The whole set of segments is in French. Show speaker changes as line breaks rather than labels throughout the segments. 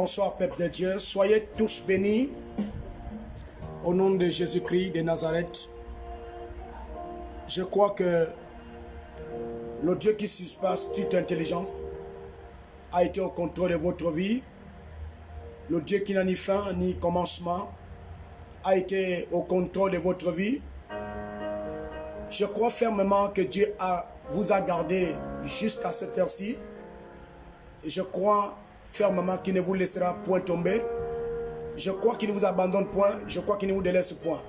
Bonsoir, peuple de Dieu. Soyez tous bénis au nom de Jésus-Christ de Nazareth. Je crois que le Dieu qui surpasse toute intelligence a été au contrôle de votre vie. Le Dieu qui n'a ni fin ni commencement a été au contrôle de votre vie. Je crois fermement que Dieu vous a gardé jusqu'à cette heure-ci. Et je crois fermement qu'il ne vous laissera point tomber. Je crois qu'il ne vous abandonne point. Je crois qu'il ne vous délaisse point.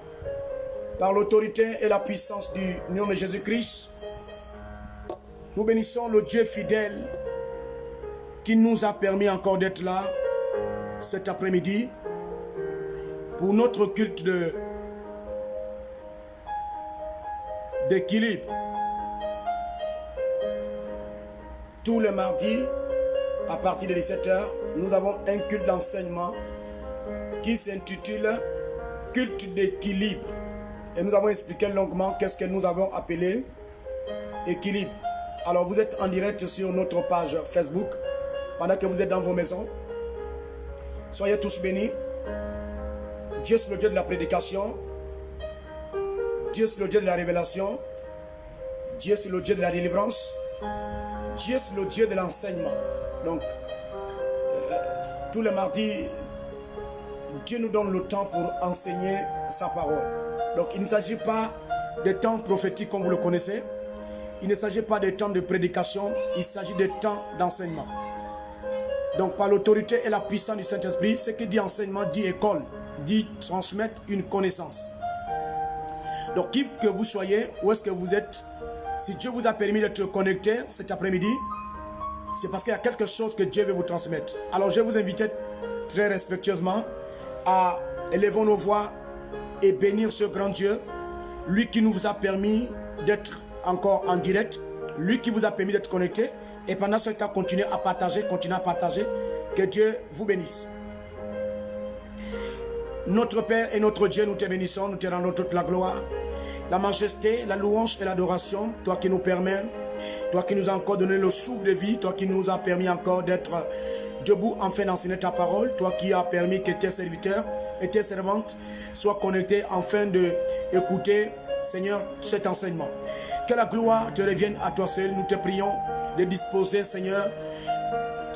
Par l'autorité et la puissance du nom de Jésus-Christ, nous bénissons le Dieu fidèle qui nous a permis encore d'être là cet après-midi pour notre culte d'équilibre. Tous les mardis, à partir de 17 h, nous avons un culte d'enseignement qui s'intitule Culte d'équilibre. Et nous avons expliqué longuement qu'est-ce que nous avons appelé équilibre. Alors vous êtes en direct sur notre page Facebook pendant que vous êtes dans vos maisons. Soyez tous bénis. Dieu c'est le Dieu de la prédication. Dieu c'est le Dieu de la révélation. Dieu c'est le Dieu de la délivrance. Dieu c'est le Dieu de l'enseignement. Donc, tous les mardis, Dieu nous donne le temps pour enseigner sa parole. Donc, il ne s'agit pas de temps prophétiques comme vous le connaissez. Il ne s'agit pas de temps de prédication. Il s'agit de temps d'enseignement. Donc, par l'autorité et la puissance du Saint-Esprit, ce qui dit enseignement, dit école, dit transmettre une connaissance. Donc, qui que vous soyez, où est-ce que vous êtes, si Dieu vous a permis d'être connecté cet après-midi, c'est parce qu'il y a quelque chose que Dieu veut vous transmettre. Alors je vais vous inviter très respectueusement à élever nos voix et bénir ce grand Dieu, lui qui nous a permis d'être encore en direct, lui qui vous a permis d'être connecté, et pendant ce temps, continuez à partager, que Dieu vous bénisse. Notre Père et notre Dieu, nous te bénissons, nous te rendons toute la gloire, la majesté, la louange et l'adoration, toi qui nous permets, toi qui nous as encore donné le souffle de vie, toi qui nous as permis encore d'être debout afin d'enseigner ta parole, toi qui as permis que tes serviteurs et tes servantes soient connectés afin d'écouter, Seigneur, cet enseignement. Que la gloire te revienne à toi seul. Nous te prions de disposer, Seigneur,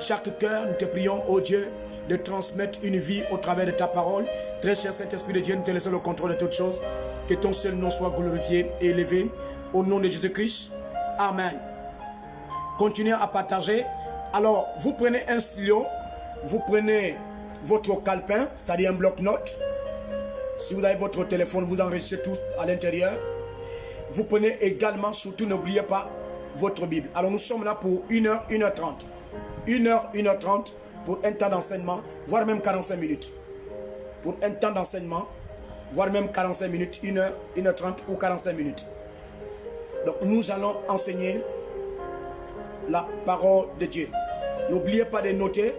chaque cœur. Nous te prions, ô Dieu, de transmettre une vie au travers de ta parole. Très cher Saint-Esprit de Dieu, nous te laissons le contrôle de toutes choses. Que ton seul nom soit glorifié et élevé. Au nom de Jésus-Christ. Amen. Continuez à partager. Alors, vous prenez un stylo, vous prenez votre calepin, c'est-à-dire un bloc-notes. Si vous avez votre téléphone, vous enregistrez tout à l'intérieur. Vous prenez également, surtout n'oubliez pas, votre Bible. Alors, nous sommes là pour 1h, 1h30. 1h, 1h30 pour un temps d'enseignement, voire même 45 minutes. Pour un temps d'enseignement, voire même 45 minutes, 1h, 1h30 ou 45 minutes. Donc, nous allons enseigner la parole de Dieu. N'oubliez pas de noter,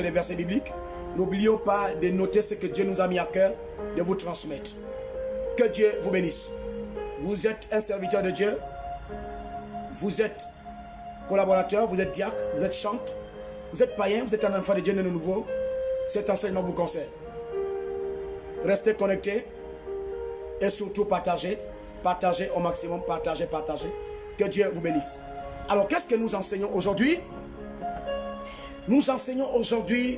les versets bibliques. N'oubliez pas de noter ce que Dieu nous a mis à cœur de vous transmettre. Que Dieu vous bénisse. Vous êtes un serviteur de Dieu. Vous êtes collaborateur, vous êtes diacre, vous êtes chante. Vous êtes païen, vous êtes un enfant de Dieu de nouveau. Cet enseignement vous concerne. Restez connectés et surtout partagez. Partagez au maximum, partagez. Que Dieu vous bénisse. Alors, qu'est-ce que nous enseignons aujourd'hui? Nous enseignons aujourd'hui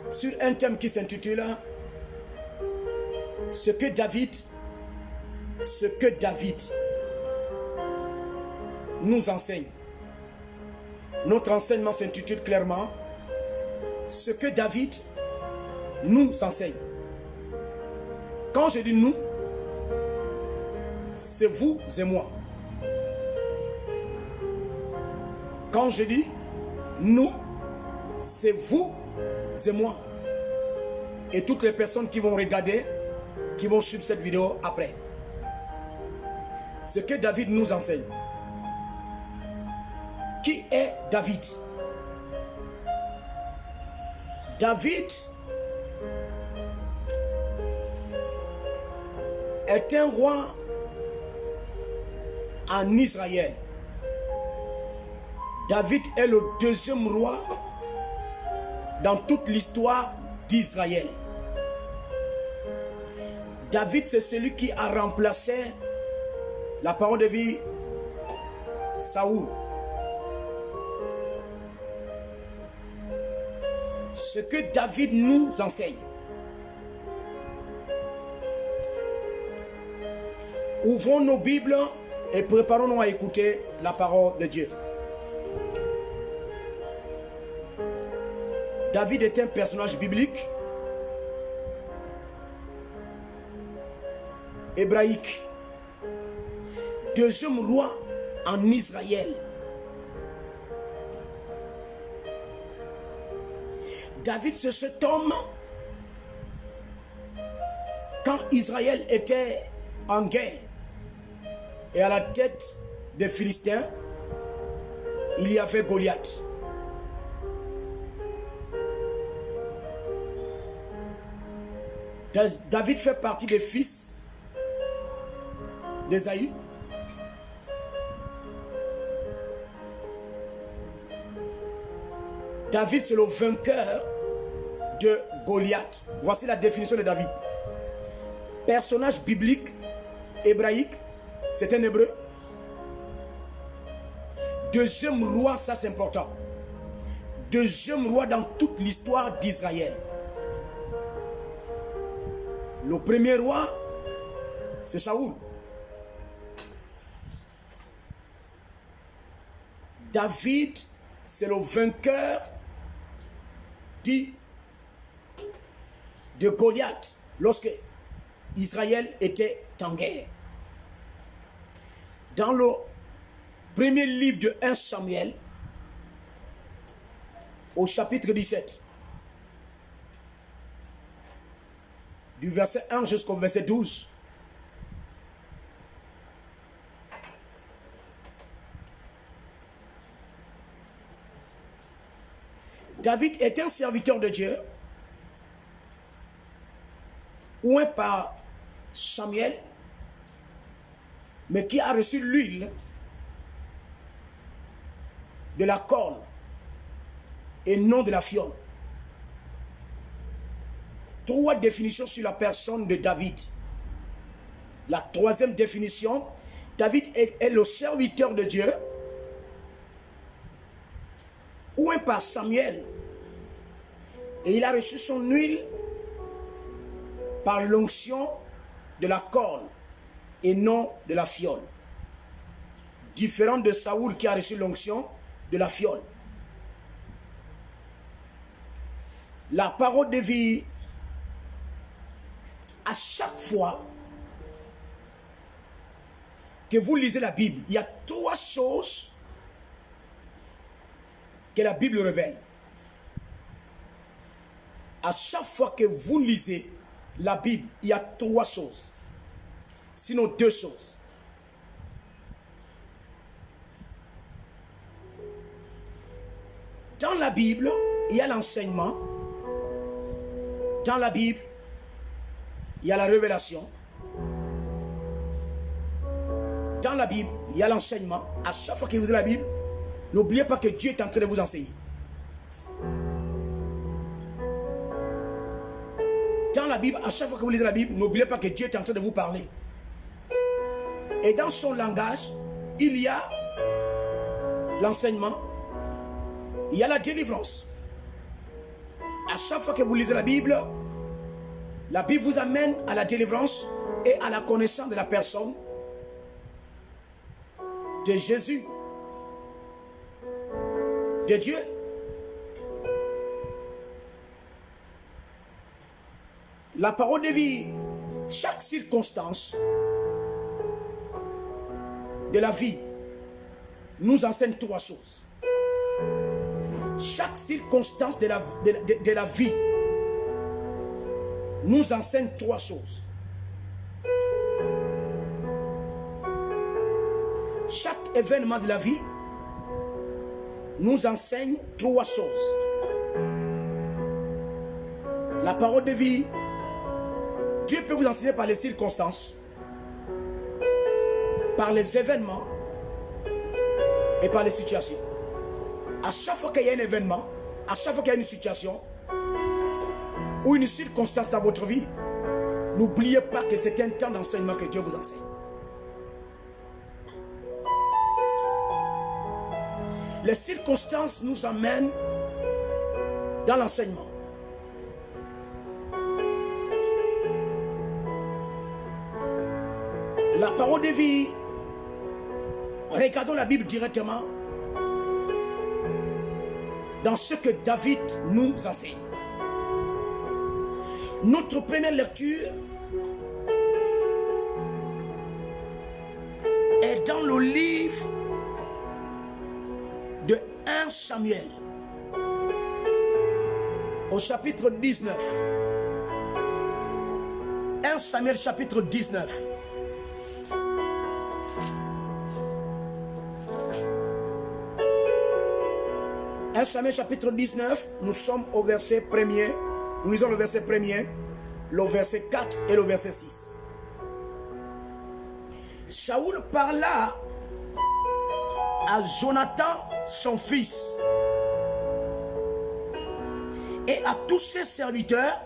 sur un thème qui s'intitule ce que David nous enseigne. Notre enseignement s'intitule clairement ce que David nous enseigne. Quand je dis nous, c'est vous et moi. Quand je dis nous, c'est vous et moi. Et toutes les personnes qui vont regarder, qui vont suivre cette vidéo après. Ce que David nous enseigne. Qui est David? David est un roi en Israël. David est le deuxième roi dans toute l'histoire d'Israël. David, c'est celui qui a remplacé la parole de vie Saoul. Ce que David nous enseigne. Ouvrons nos Bibles et préparons-nous à écouter la parole de Dieu. David est un personnage biblique, hébraïque, deuxième roi en Israël. David, c'est cet homme, quand Israël était en guerre et à la tête des Philistins, il y avait Goliath. David fait partie des fils d'Ésaü. David, c'est le vainqueur de Goliath. Voici la définition de David. Personnage biblique, hébraïque, c'est un hébreu. Deuxième roi, ça c'est important. Deuxième roi dans toute l'histoire d'Israël. Le premier roi, c'est Saoul. David, c'est le vainqueur de Goliath lorsque Israël était en guerre. Dans le premier livre de 1 Samuel, au chapitre 17, du verset 1 jusqu'au verset 12, David est un serviteur de Dieu, oint par Samuel, mais qui a reçu l'huile de la corne et non de la fiole. Trois définitions sur la personne de David. La troisième définition, David est le serviteur de Dieu, oint par Samuel, et il a reçu son huile par l'onction de la corne et non de la fiole. Différent de Saoul qui a reçu l'onction de la fiole. La parole de vie, à chaque fois que vous lisez la Bible, il y a trois choses que la Bible révèle. À chaque fois que vous lisez la Bible, il y a trois choses. Sinon deux choses. Dans la Bible, il y a l'enseignement. Dans la Bible, il y a la révélation. Dans la Bible, il y a l'enseignement. À chaque fois que vous lisez la Bible, n'oubliez pas que Dieu est en train de vous enseigner. Dans la Bible, à chaque fois que vous lisez la Bible, n'oubliez pas que Dieu est en train de vous parler. Et dans son langage, il y a l'enseignement, il y a la délivrance. À chaque fois que vous lisez la Bible vous amène à la délivrance et à la connaissance de la personne de Jésus, de Dieu. La parole de vie, chaque circonstance de la vie nous enseigne trois choses. Chaque circonstance de la vie nous enseigne trois choses. Chaque événement de la vie nous enseigne trois choses. La parole de vie, Dieu peut vous enseigner par les circonstances, par les événements et par les situations. À chaque fois qu'il y a un événement, à chaque fois qu'il y a une situation ou une circonstance dans votre vie, n'oubliez pas que c'est un temps d'enseignement que Dieu vous enseigne. Les circonstances nous amènent dans l'enseignement. La parole de vie, regardons la Bible directement dans ce que David nous enseigne. Notre première lecture est dans le livre de 1 Samuel, au chapitre 19. 1 Samuel chapitre 19. Samuel chapitre 19, nous sommes au verset 1er. Nous lisons le verset 1er, le verset 4 et le verset 6. Saoul parla à Jonathan, son fils, et à tous ses serviteurs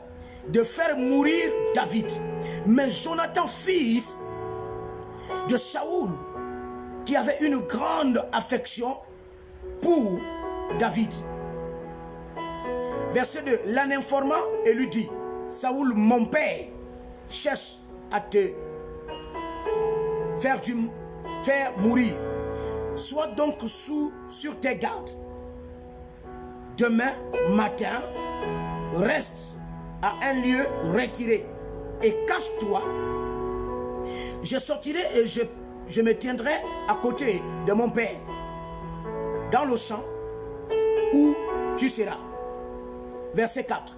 de faire mourir David. Mais Jonathan, fils de Saoul, qui avait une grande affection pour David. Verset 2. L'en informa et lui dit: Saoul, mon père, cherche à te faire mourir. Sois donc sur tes gardes. Demain matin, reste à un lieu retiré et cache-toi. Je sortirai et je me tiendrai à côté de mon père dans le champ où tu seras. Verset 4.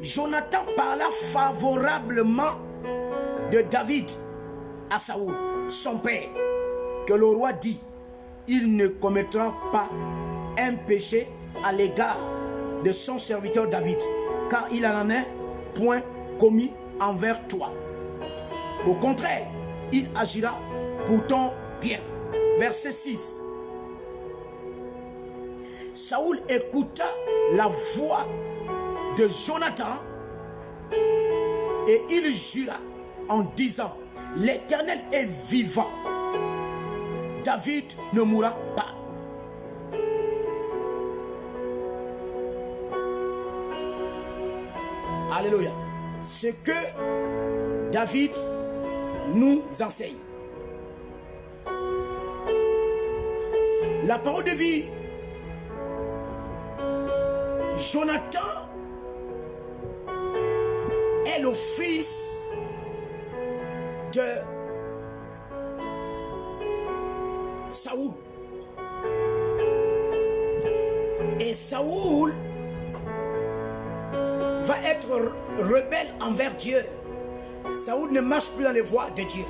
Jonathan parla favorablement de David à Saoul, son père, que le roi dit: il ne commettra pas un péché à l'égard de son serviteur David, car il n'en a point commis envers toi. Au contraire, il agira pour ton bien. Verset 6. Saoul écouta la voix de Jonathan et il jura en disant: l'Éternel est vivant, David ne mourra pas. Alléluia. Ce que David nous enseigne. La parole de vie. Jonathan est le fils de Saoul. Et Saoul va être rebelle envers Dieu. Saoul ne marche plus dans les voies de Dieu.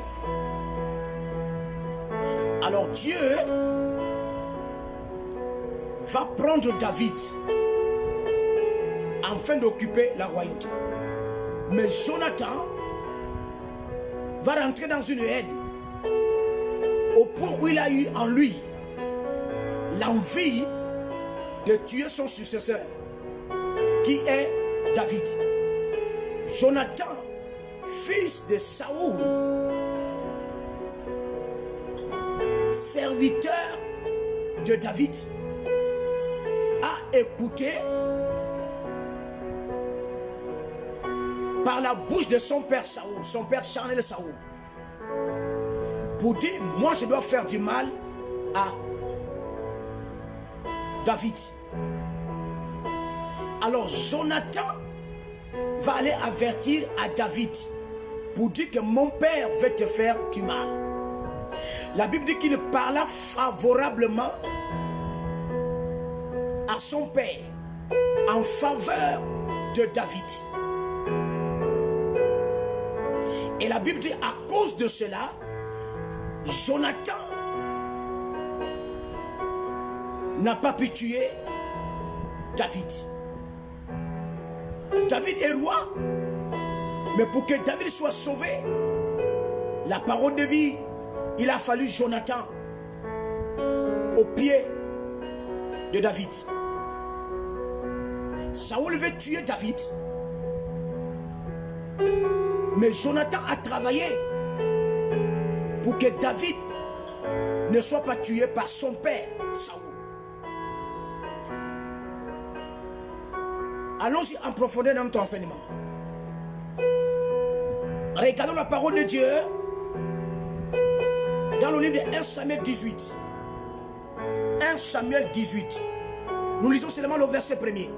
Alors Dieu va prendre David afin d'occuper la royauté. Mais Jonathan va rentrer dans une haine au point où il a eu en lui l'envie de tuer son successeur, qui est David. Jonathan, fils de Saoul, serviteur de David, a écouté par la bouche de son père Saoul, son père charnel Saoul, pour dire: moi je dois faire du mal à David. Alors Jonathan va aller avertir à David pour dire que mon père veut te faire du mal. La Bible dit qu'il parla favorablement à son père en faveur de David. Et la Bible dit, à cause de cela, Jonathan n'a pas pu tuer David. David est roi, mais pour que David soit sauvé, la parole de vie, il a fallu Jonathan au pied de David. Saoul veut tuer David. Mais Jonathan a travaillé pour que David ne soit pas tué par son père, Saoul. Allons-y en profondeur dans notre enseignement. Regardons la parole de Dieu dans le livre de 1 Samuel 18. 1 Samuel 18. Nous lisons seulement le verset premier.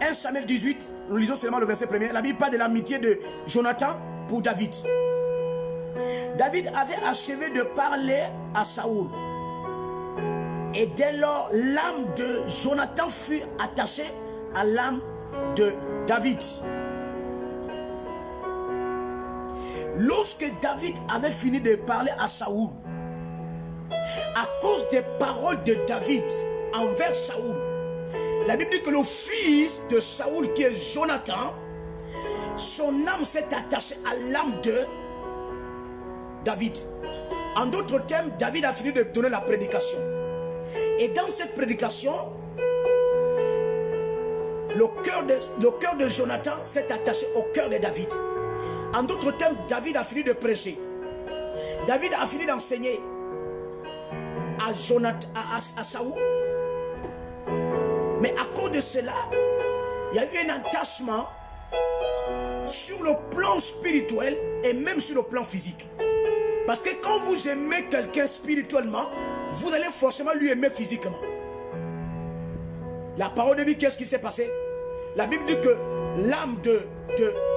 1 Samuel 18, nous lisons seulement le verset premier. La Bible parle de l'amitié de Jonathan pour David. David avait achevé de parler à Saoul. Et dès lors, l'âme de Jonathan fut attachée à l'âme de David. Lorsque David avait fini de parler à Saoul, à cause des paroles de David envers Saoul, la Bible dit que le fils de Saoul, qui est Jonathan, son âme s'est attachée à l'âme de David. En d'autres termes, David a fini de donner la prédication. Et dans cette prédication, le cœur de Jonathan s'est attaché au cœur de David. En d'autres termes, David a fini de prêcher. David a fini d'enseigner à Saoul. Mais à cause de cela, il y a eu un attachement sur le plan spirituel et même sur le plan physique. Parce que quand vous aimez quelqu'un spirituellement, vous allez forcément lui aimer physiquement. La parole de vie, qu'est-ce qui s'est passé? La Bible dit que l'âme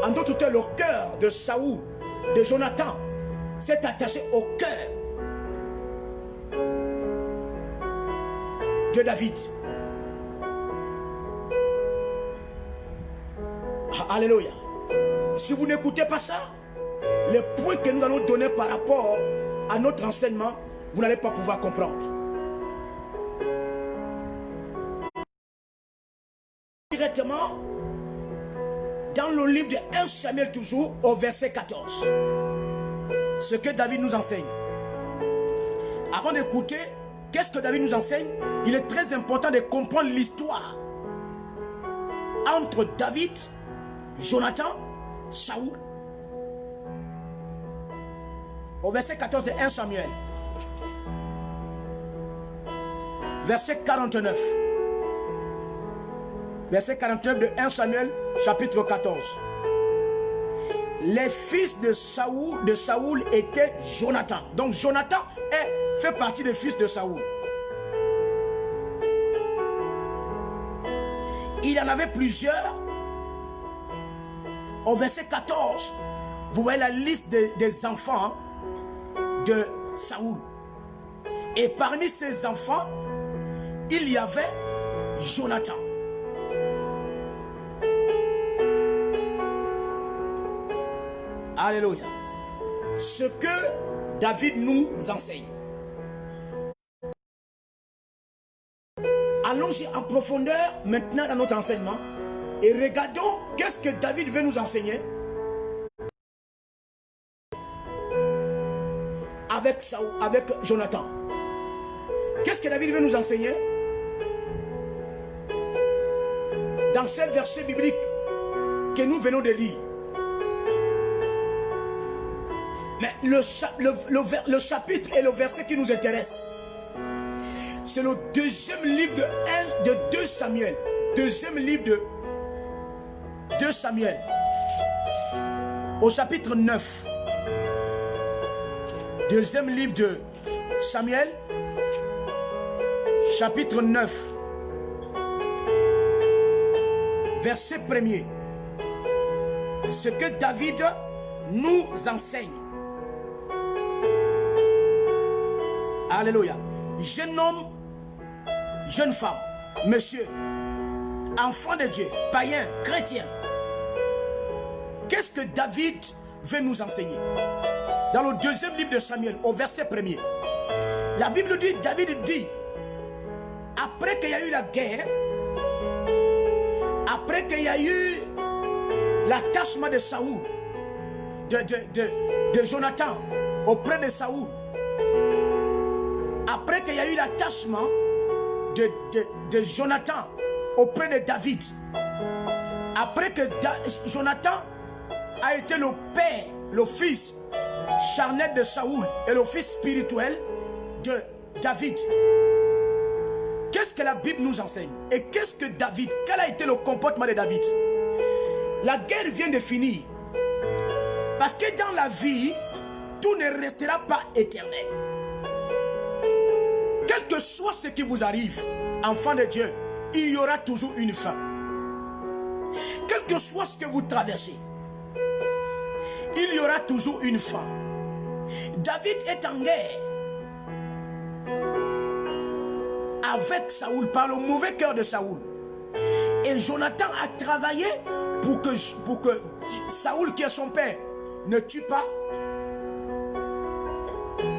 en d'autres termes, le cœur de Saoul, de Jonathan, s'est attaché au cœur de David. Alléluia. Si vous n'écoutez pas ça, les points que nous allons donner par rapport à notre enseignement, vous n'allez pas pouvoir comprendre. Directement dans le livre de 1 Samuel, toujours au verset 14, ce que David nous enseigne. Avant d'écouter, qu'est-ce que David nous enseigne? Il est très important de comprendre l'histoire entre David, Jonathan, Saoul. Au verset 14 de 1 Samuel. Verset 49. Verset 49 de 1 Samuel, chapitre 14. Les fils de Saoul étaient Jonathan. Donc Jonathan fait partie des fils de Saoul. Il en avait plusieurs. Au verset 14, vous voyez la liste des enfants de Saoul. Et parmi ces enfants, il y avait Jonathan. Alléluia. Ce que David nous enseigne. Allons-y en profondeur maintenant dans notre enseignement et regardons qu'est-ce que David veut nous enseigner avec Jonathan. Qu'est-ce que David veut nous enseigner dans ces versets bibliques que nous venons de lire? Mais le chapitre et le verset qui nous intéresse, c'est le deuxième livre de 2 Samuel. Deuxième livre de 2 Samuel. Au chapitre 9. Deuxième livre de Samuel. Chapitre 9. Verset 1er. Ce que David nous enseigne. Alléluia. Jeune homme, jeune femme, monsieur, enfant de Dieu, païen, chrétien. Qu'est-ce que David veut nous enseigner? Dans le deuxième livre de Samuel, au verset 1er, la Bible dit, David dit, après qu'il y a eu la guerre, après qu'il y a eu l'attachement de Saoul, de Jonathan auprès de Saoul, après qu'il y a eu l'attachement de Jonathan auprès de David. Après que Jonathan a été le père, le fils charnel de Saoul et le fils spirituel de David. Qu'est-ce que la Bible nous enseigne? Et qu'est-ce que David, quel a été le comportement de David? La guerre vient de finir. Parce que dans la vie, tout ne restera pas éternel. Quel que soit ce qui vous arrive, enfant de Dieu, il y aura toujours une fin. Quel que soit ce que vous traversez, il y aura toujours une fin. David est en guerre avec Saoul, par le mauvais cœur de Saoul. Et Jonathan a travaillé pour que Saoul, qui est son père, ne tue pas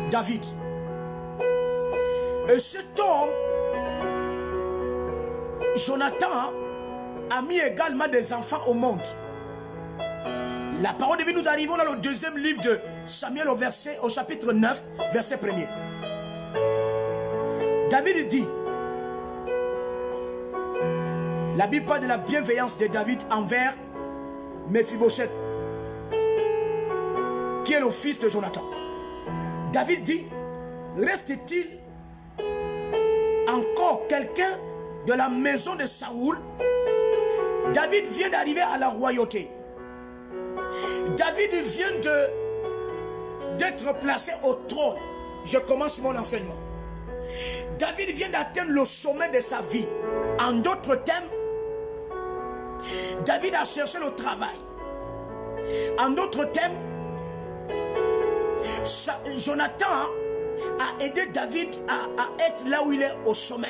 David. Et cet homme, Jonathan, a mis également des enfants au monde. La parole de Dieu, nous arrivons dans le deuxième livre de Samuel au chapitre 9, verset 1er. David dit, la Bible parle de la bienveillance de David envers Mephibosheth, qui est le fils de Jonathan. David dit, reste-t-il encore quelqu'un de la maison de Saoul? David vient d'arriver à la royauté. David vient d'être placé au trône. Je commence mon enseignement. David vient d'atteindre le sommet de sa vie. En d'autres termes, David a cherché le travail. En d'autres termes, Jonathan a aidé David à être là où il est au sommet.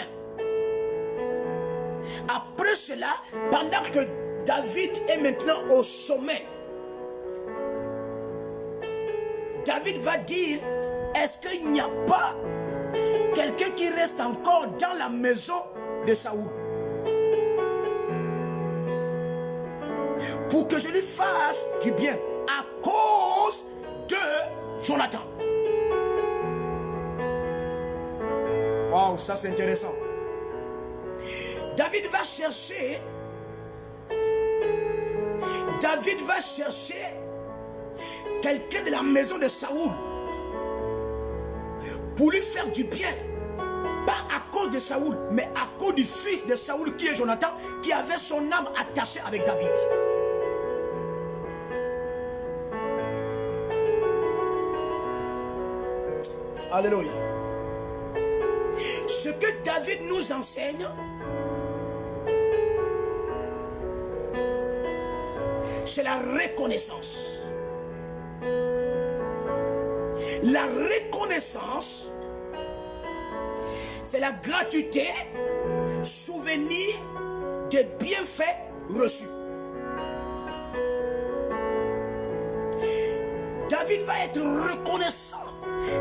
Après cela, pendant que David est maintenant au sommet, David va dire, est-ce qu'il n'y a pas quelqu'un qui reste encore dans la maison de Saoul pour que je lui fasse du bien à cause de Jonathan? Wow, ça c'est intéressant. David va chercher quelqu'un de la maison de Saoul pour lui faire du bien. Pas à cause de Saoul, mais à cause du fils de Saoul qui est Jonathan, qui avait son âme attachée avec David. Alléluia. Ce que David nous enseigne, c'est la reconnaissance. La reconnaissance, c'est la gratuité, souvenir des bienfaits reçus. David va être reconnaissant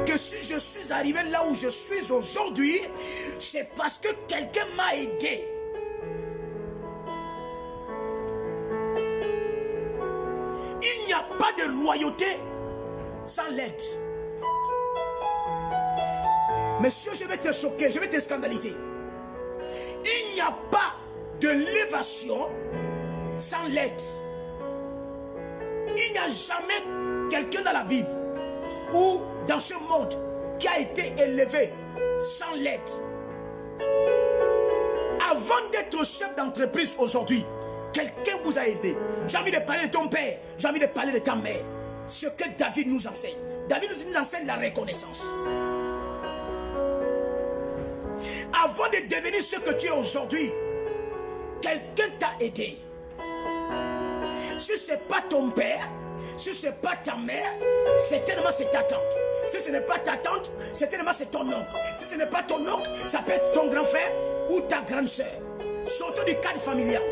que si je suis arrivé là où je suis aujourd'hui, c'est parce que quelqu'un m'a aidé. Il n'y a pas de royauté sans l'aide. Monsieur, je vais te choquer, je vais te scandaliser. Il n'y a pas de l'élévation sans l'aide. Il n'y a jamais quelqu'un dans la Bible ou dans ce monde qui a été élevé sans l'aide. Avant d'être chef d'entreprise aujourd'hui, quelqu'un vous a aidé. J'ai envie de parler de ton père, j'ai envie de parler de ta mère. Ce que David nous enseigne. David nous enseigne la reconnaissance. Avant de devenir ce que tu es aujourd'hui, quelqu'un t'a aidé. Si ce n'est pas ton père, si ce n'est pas ta mère, certainement c'est ta tante. Si ce n'est pas ta tante, certainement c'est ton oncle. Si ce n'est pas ton oncle, ça peut être ton grand frère ou ta grande soeur. Surtout du cadre familial.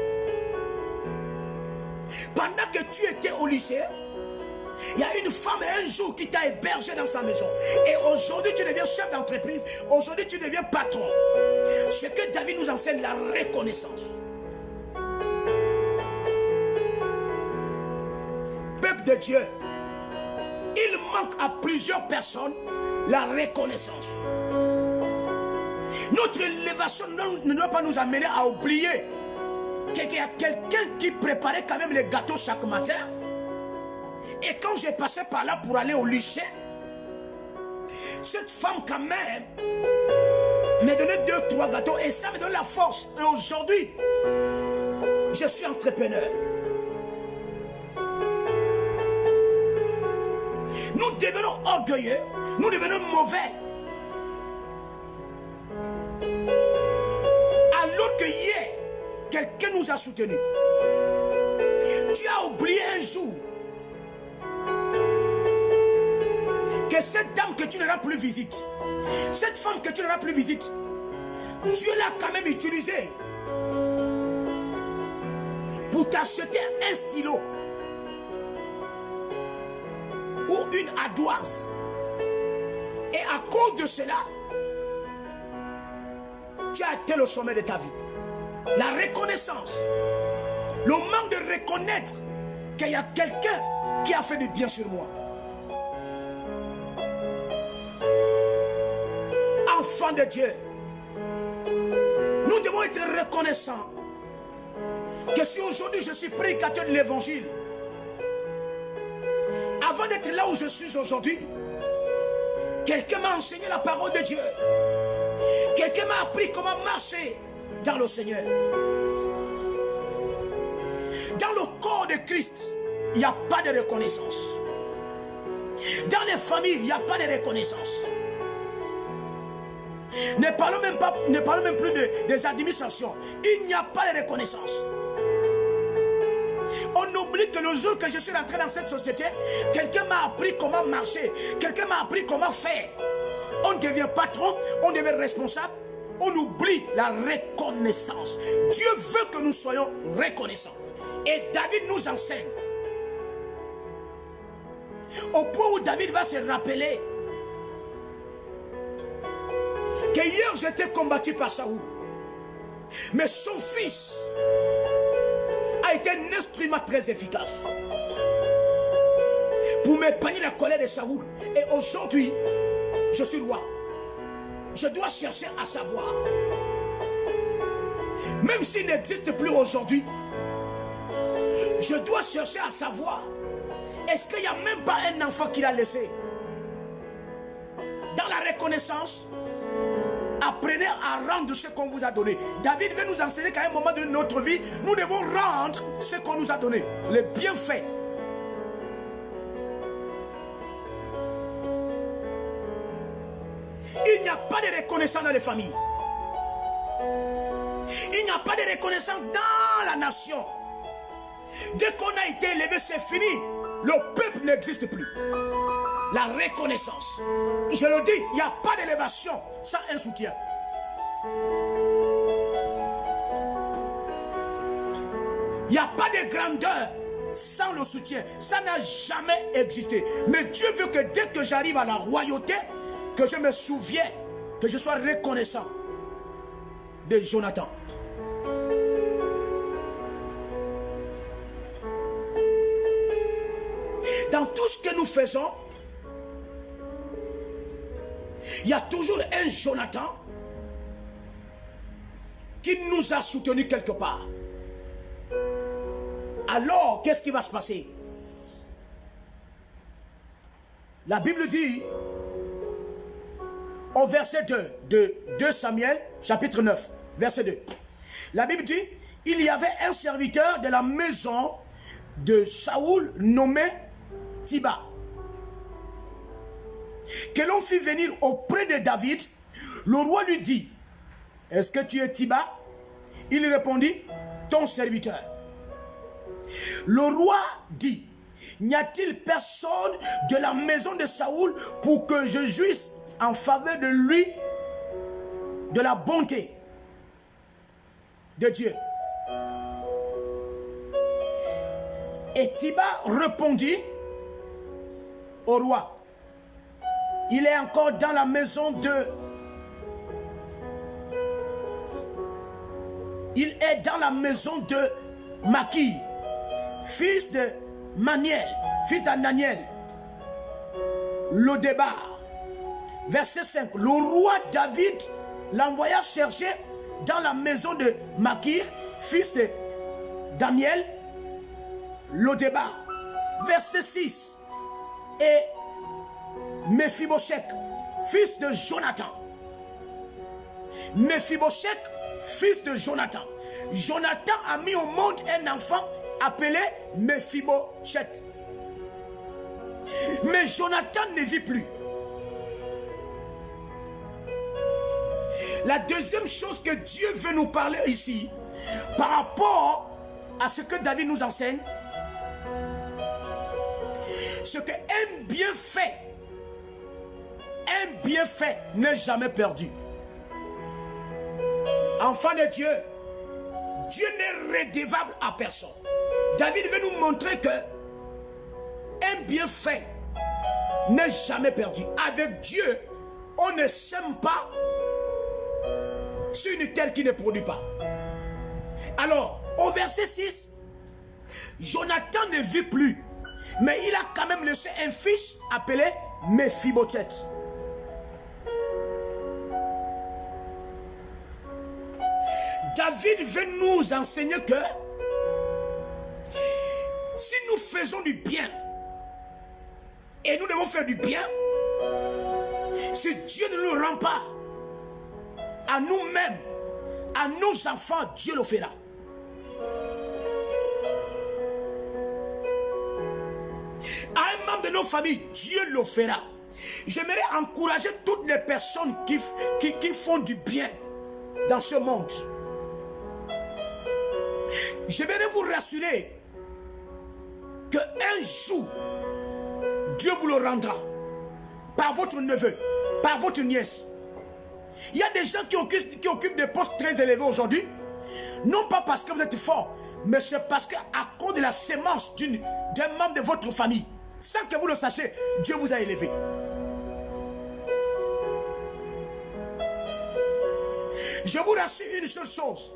Pendant que tu étais au lycée, il y a une femme un jour qui t'a hébergé dans sa maison. Et aujourd'hui tu deviens chef d'entreprise. Aujourd'hui tu deviens patron. Ce que David nous enseigne, la reconnaissance. Peuple de Dieu, il manque à plusieurs personnes la reconnaissance. Notre élévation ne doit pas nous amener à oublier qu'il y a quelqu'un qui préparait quand même les gâteaux chaque matin. Et quand j'ai passé par là pour aller au lycée, cette femme quand même m'a donné 2-3 gâteaux et ça me donne la force. Et aujourd'hui, je suis entrepreneur. Nous devenons orgueilleux, nous devenons mauvais. Alors que hier, quelqu'un nous a soutenus. Tu as oublié un jour que cette dame que tu ne rends plus visite, cette femme que tu ne rends plus visite, Dieu l'a quand même utilisée pour t'acheter un stylo ou une ardoise. Et à cause de cela, tu as atteint le sommet de ta vie. La reconnaissance, le manque de reconnaître qu'il y a quelqu'un qui a fait du bien sur moi. Enfants de Dieu, nous devons être reconnaissants que si aujourd'hui je suis prédicateur de l'évangile, avant d'être là où je suis aujourd'hui, quelqu'un m'a enseigné la parole de Dieu. Quelqu'un m'a appris comment marcher dans le Seigneur. Dans le corps de Christ, il n'y a pas de reconnaissance. Dans les familles, il n'y a pas de reconnaissance. Ne parlons même plus des administrations. Il n'y a pas de reconnaissance. On oublie que le jour que je suis rentré dans cette société, quelqu'un m'a appris comment marcher. Quelqu'un m'a appris comment faire. On devient patron, on devient responsable. On oublie la reconnaissance. Dieu veut que nous soyons reconnaissants. Et David nous enseigne. Au point où David va se rappeler que hier j'étais combattu par Saoul. Mais son fils a été un instrument très efficace pour m'épargner la colère de Saoul. Et aujourd'hui, je suis roi. Je dois chercher à savoir, même s'il n'existe plus aujourd'hui, je dois chercher à savoir, est-ce qu'il n'y a même pas un enfant qu'il a laissé? Dans la reconnaissance, apprenez à rendre ce qu'on vous a donné. David veut nous enseigner qu'à un moment de notre vie, nous devons rendre ce qu'on nous a donné, les bienfaits. Il n'y a pas de reconnaissance dans les familles. Il n'y a pas de reconnaissance dans la nation. Dès qu'on a été élevé, c'est fini. Le peuple n'existe plus. La reconnaissance. Je le dis, il n'y a pas d'élévation sans un soutien. Il n'y a pas de grandeur sans le soutien. Ça n'a jamais existé. Mais Dieu veut que dès que j'arrive à la royauté, que je me souvienne, que je sois reconnaissant de Jonathan. Dans tout ce que nous faisons, il y a toujours un Jonathan qui nous a soutenus quelque part. Alors, qu'est-ce qui va se passer? La Bible dit, au verset 2 de 2 Samuel, chapitre 9, verset 2. La Bible dit, il y avait un serviteur de la maison de Saoul nommé Tiba, que l'on fit venir auprès de David. Le roi lui dit, est-ce que tu es Tiba? Il répondit, ton serviteur. Le roi dit, n'y a-t-il personne de la maison de Saoul pour que je jouisse en faveur de lui de la bonté de Dieu? Et Tiba répondit au roi, il est encore dans la maison de... Il est dans la maison de Maki, fils de Maniel, fils d'Ananiel. Le débat. Verset 5. Le roi David l'envoya chercher dans la maison de Makir, fils de Daniel, Lodébar. Verset 6. Et Mephibosheth, fils de Jonathan. Mephibosheth, fils de Jonathan. Jonathan a mis au monde un enfant appelé Mephibosheth. Mais Jonathan ne vit plus. La deuxième chose que Dieu veut nous parler ici, par rapport à ce que David nous enseigne, c'est qu'un bienfait n'est jamais perdu. Enfant de Dieu, Dieu n'est redevable à personne. David veut nous montrer que un bienfait n'est jamais perdu. Avec Dieu, on ne sème pas sur une terre qui ne produit pas. Alors, au verset 6, Jonathan ne vit plus, mais il a quand même laissé un fils appelé Mephibosheth. David veut nous enseigner que si nous faisons du bien, et nous devons faire du bien, si Dieu ne nous rend pas à nous-mêmes, à nos enfants, Dieu le fera. À un membre de nos familles, Dieu le fera. J'aimerais encourager toutes les personnes qui font du bien dans ce monde. J'aimerais vous rassurer qu'un jour, Dieu vous le rendra par votre neveu, par votre nièce. Il y a des gens qui occupent des postes très élevés aujourd'hui, non pas parce que vous êtes fort, mais c'est parce qu'à cause de la sémence d'un membre de votre famille, sans que vous le sachiez, Dieu vous a élevé. Je vous rassure une seule chose,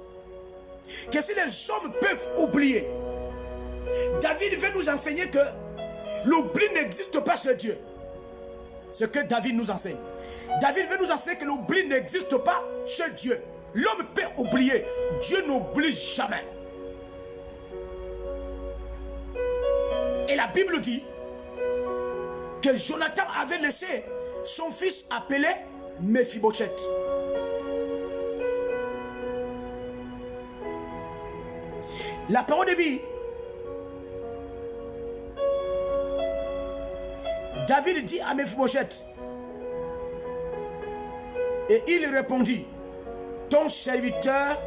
que si les hommes peuvent oublier, David veut nous enseigner que l'oubli n'existe pas chez Dieu. Ce que David nous enseigne. David veut nous enseigner que l'oubli n'existe pas chez Dieu. L'homme peut oublier, Dieu n'oublie jamais. Et la Bible dit que Jonathan avait laissé son fils appelé Mephibosheth. La parole de vie. David dit à Mephibosheth, et il répondit, ton serviteur,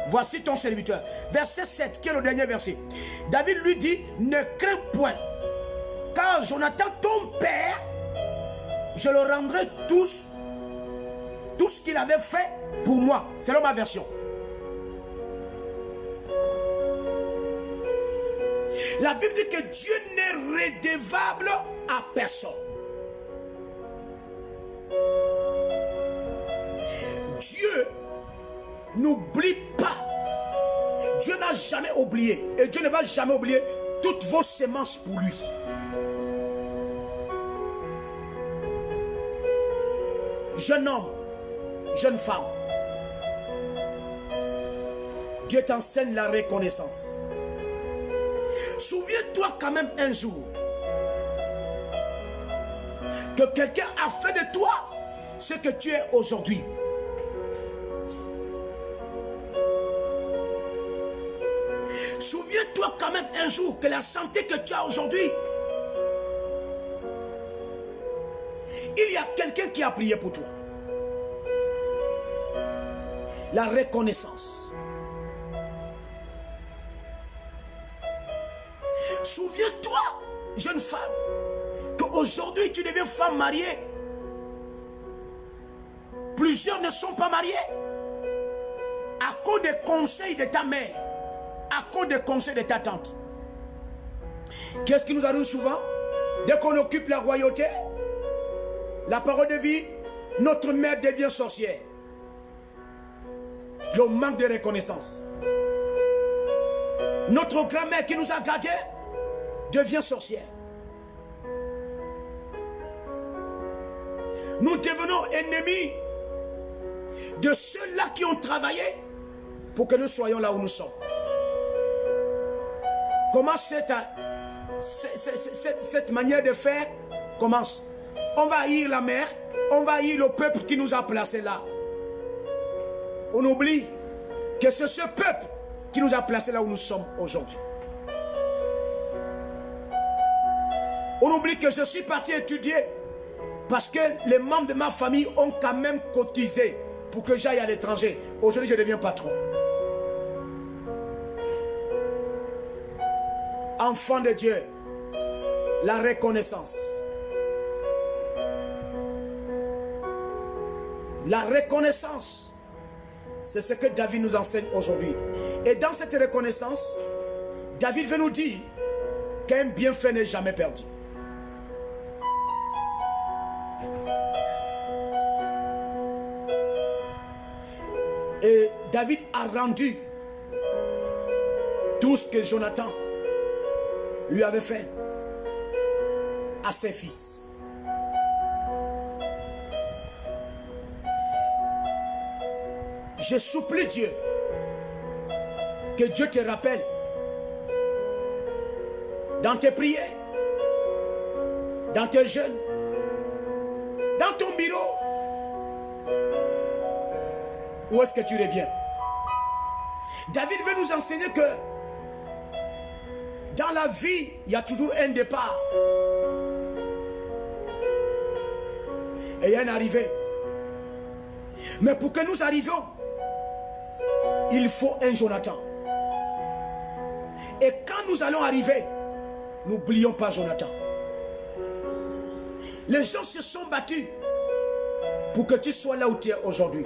voici ton serviteur. Verset 7, qui est le dernier verset. David lui dit, ne crains point, car Jonathan, ton père, je le rendrai tout ce qu'il avait fait pour moi, selon ma version. La Bible dit que Dieu n'est redevable à personne. Dieu n'oublie pas. Dieu n'a jamais oublié. Et Dieu ne va jamais oublier toutes vos semences pour lui. Jeune homme, jeune femme, Dieu t'enseigne la reconnaissance. Souviens-toi quand même un jour que quelqu'un a fait de toi ce que tu es aujourd'hui. Souviens-toi quand même un jour que la santé que tu as aujourd'hui, il y a quelqu'un qui a prié pour toi. La reconnaissance. Souviens-toi, jeune femme, qu'aujourd'hui tu deviens femme mariée. Plusieurs ne sont pas mariés à cause des conseils de ta mère, à cause des conseils de ta tante. Qu'est-ce qui nous arrive souvent? Dès qu'on occupe la royauté, la parole de vie, notre mère devient sorcière. Le manque de reconnaissance. Notre grand-mère qui nous a gardés devient sorcière. Nous devenons ennemis de ceux-là qui ont travaillé pour que nous soyons là où nous sommes. Comment cette manière de faire commence? On va haïr la mère, on va haïr le peuple qui nous a placés là. On oublie que c'est ce peuple qui nous a placés là où nous sommes aujourd'hui. On oublie que je suis parti étudier parce que les membres de ma famille ont quand même cotisé pour que j'aille à l'étranger. Aujourd'hui, je deviens patron. Enfant de Dieu, la reconnaissance. La reconnaissance, c'est ce que David nous enseigne aujourd'hui. Et dans cette reconnaissance, David veut nous dire qu'un bienfait n'est jamais perdu. Et David a rendu tout ce que Jonathan lui avait fait à ses fils. Je supplie Dieu, que Dieu te rappelle dans tes prières, dans tes jeûnes, dans ton bureau. Où est-ce que tu reviens? David veut nous enseigner que dans la vie, il y a toujours un départ et il y a une arrivée. Mais pour que nous arrivions, il faut un Jonathan. Et quand nous allons arriver, n'oublions pas Jonathan. Les gens se sont battus pour que tu sois là où tu es aujourd'hui.